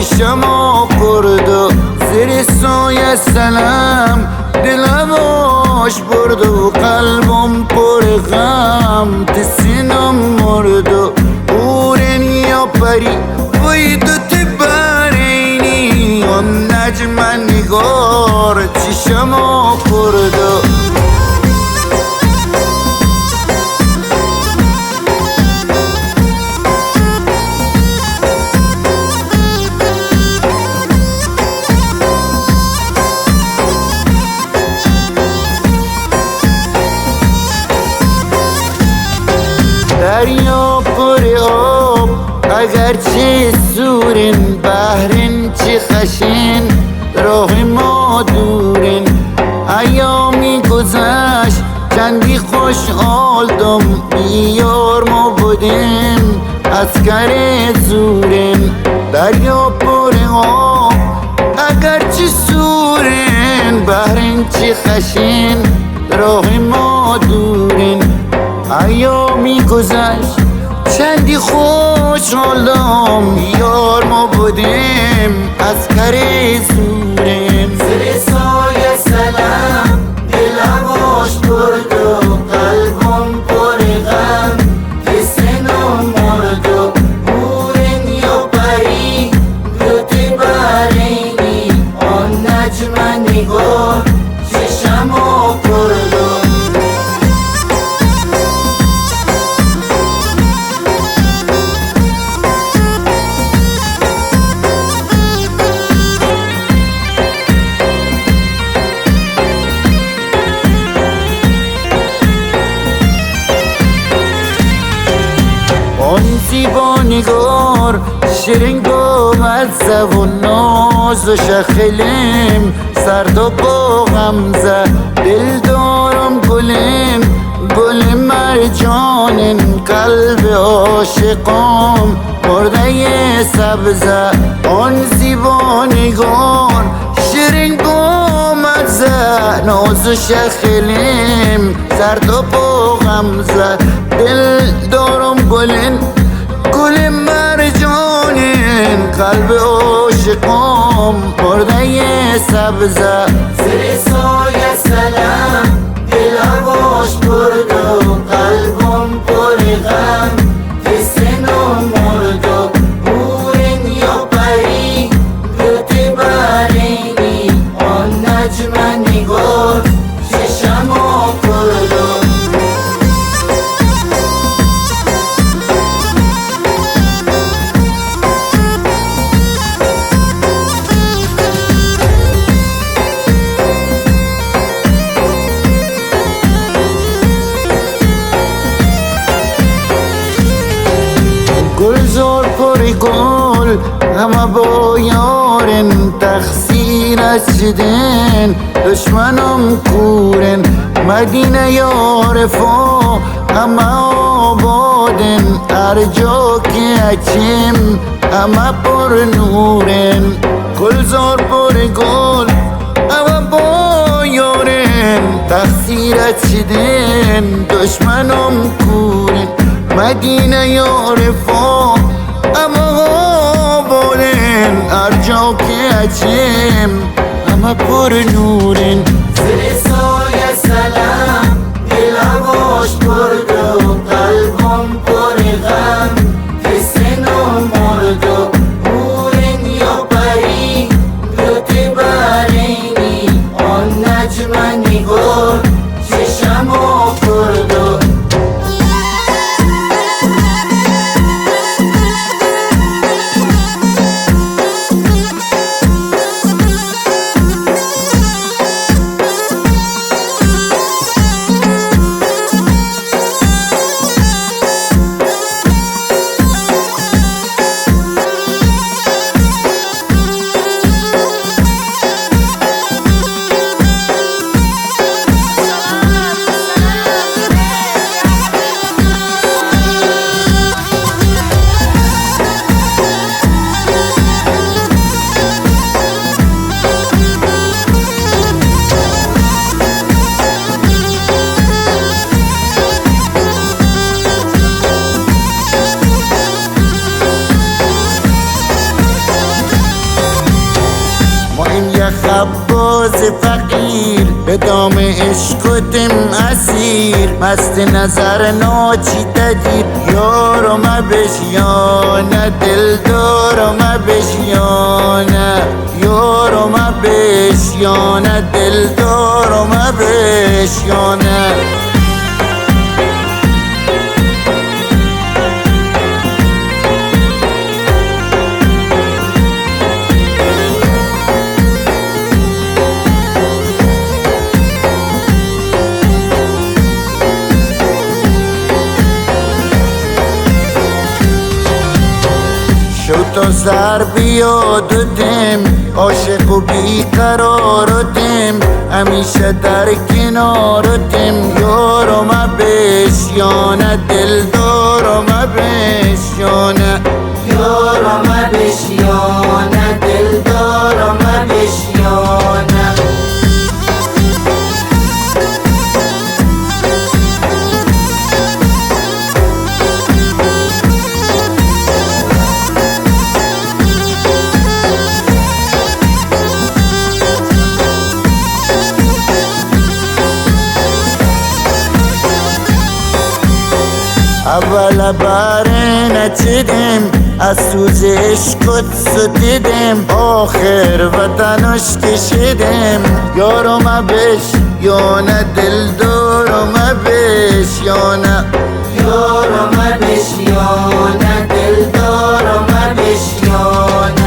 چشمو کرد و زیر سایه سلام دلماش برد و قلبم پر غم تسینم مرد و اورن یا پری وی دوت برینی آن نجم نگار چشمو کرد و دریا پر آب اگرچه سورن بحرن چه خشن راه ما دورن ایامی گذشت چندی خوشحال دم بیار ما بودیم اسکر زورن دریا پر آب اگرچه سورن بحرن چه خشن راه ما دورن ایامی گذشت چندی خوشحالم یار ما بودیم از کره زوریم زیر سایه سلام دلماش برد و قلبم پر غم حسنم مرد و مورن یا پری دوتی برینی آن نجم نگار چشمو کرد و زیبا نگار شیرین گومزه و ناز و شخلیم سرد و با غمزه دل دارم گلیم گل مرجانن قلب عاشقام مرده سبزه آن زیبا نگار شیرین گومزه ناز و شخلیم سرد و با غمزه دل دارم گلین گل مرجانین قلب عاشقام مرده سبزه زیر سایه سلام دلماش برد و قلبم پر غم حسنم مرد و مورن یا پری دوتی برینی آن نجم نگار چشمو کرد و گلزار پر گل همه با یارن تقصیر از شدن دشمنم کورن مدینه یارفا همه آبادن هر جا که اچیم همه پر نورن گلزار پر گل همه با یارن تقصیر از شدن دشمنم کورن مدینه یارفا اما بولن هر جا که اچیم اما پر نورن زیر سایه سلام دلماش برد و قلبم پر غم حسنم مرد و مورن یا پری دوتی برینی آن نجم نگار چشمو کرد و یه خباز فقیر به دام عشقتم اسیر مست نظر ناچی تدیر یارو ما بشیانه دل دارو ما بشیانه یارو ما بشیانه دل دارو ما بشیانه شو تا سر بیادتم عاشق و بیقرارتم همیشه در کنارتم یارو ما بشیانه دل دارو ما بشیانه یارو ما بشیانه دل دارو ما بشیانه اول باره نچیدم از سوز عشقت ستیدم آخر وطنش کشیدم یارو ما بشیانه دل دارو ما بشیانه یارو ما بشیانه دل دارو ما بشیانه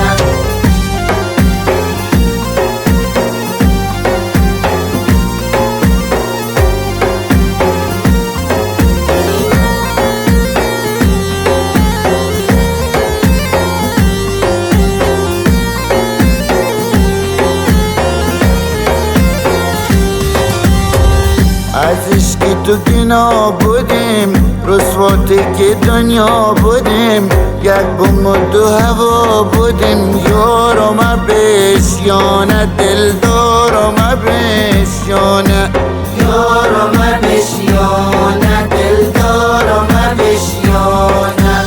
از عشقی تو گنا بودیم رسواتی که دنیا بودیم یک بوم و دو هوا بودیم یارو ما بشیانه دل دارو ما بشیانه یارو ما بشیانه دل دارو ما بشیانه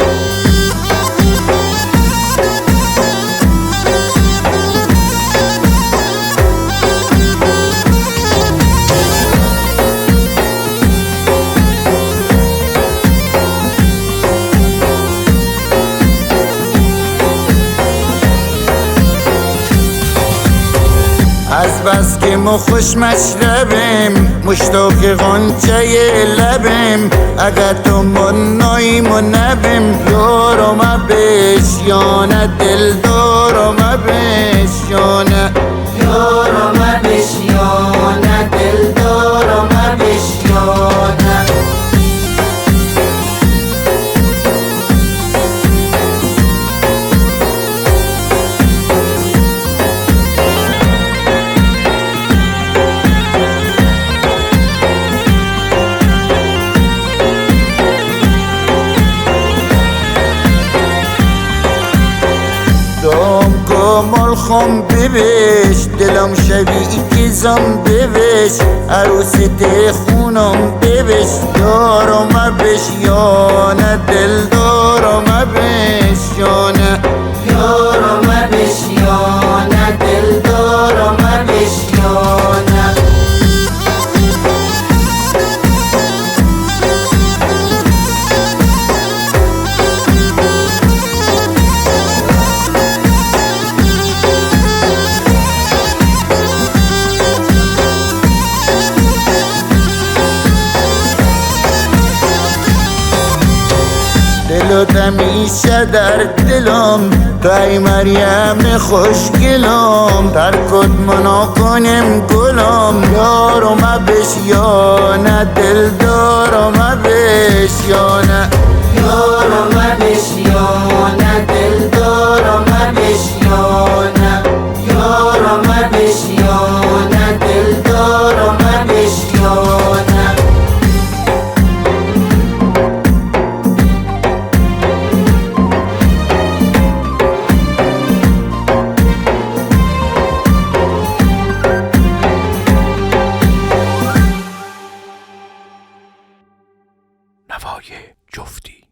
از بس که ما خوش مشربیم مشتاق غنچه لبیم اگر تو منایی منبیم یارو ما بشیانه دل دارو ما بشیانه یارو ما بشیانه دل دارو ما بشیانه دام کامال خم ببش دلم شبیه که زم ببش عروست خونم ببش یارو ما بشیانه دل دارو ما بشیانه یارو ما بشیانه دل دارو ما بشیانه دلت همیشه در دلم تای مریم خوشگلم ترکت منا کنم گلم یارو ما بشیانه دل دارو ما بشیانه یارو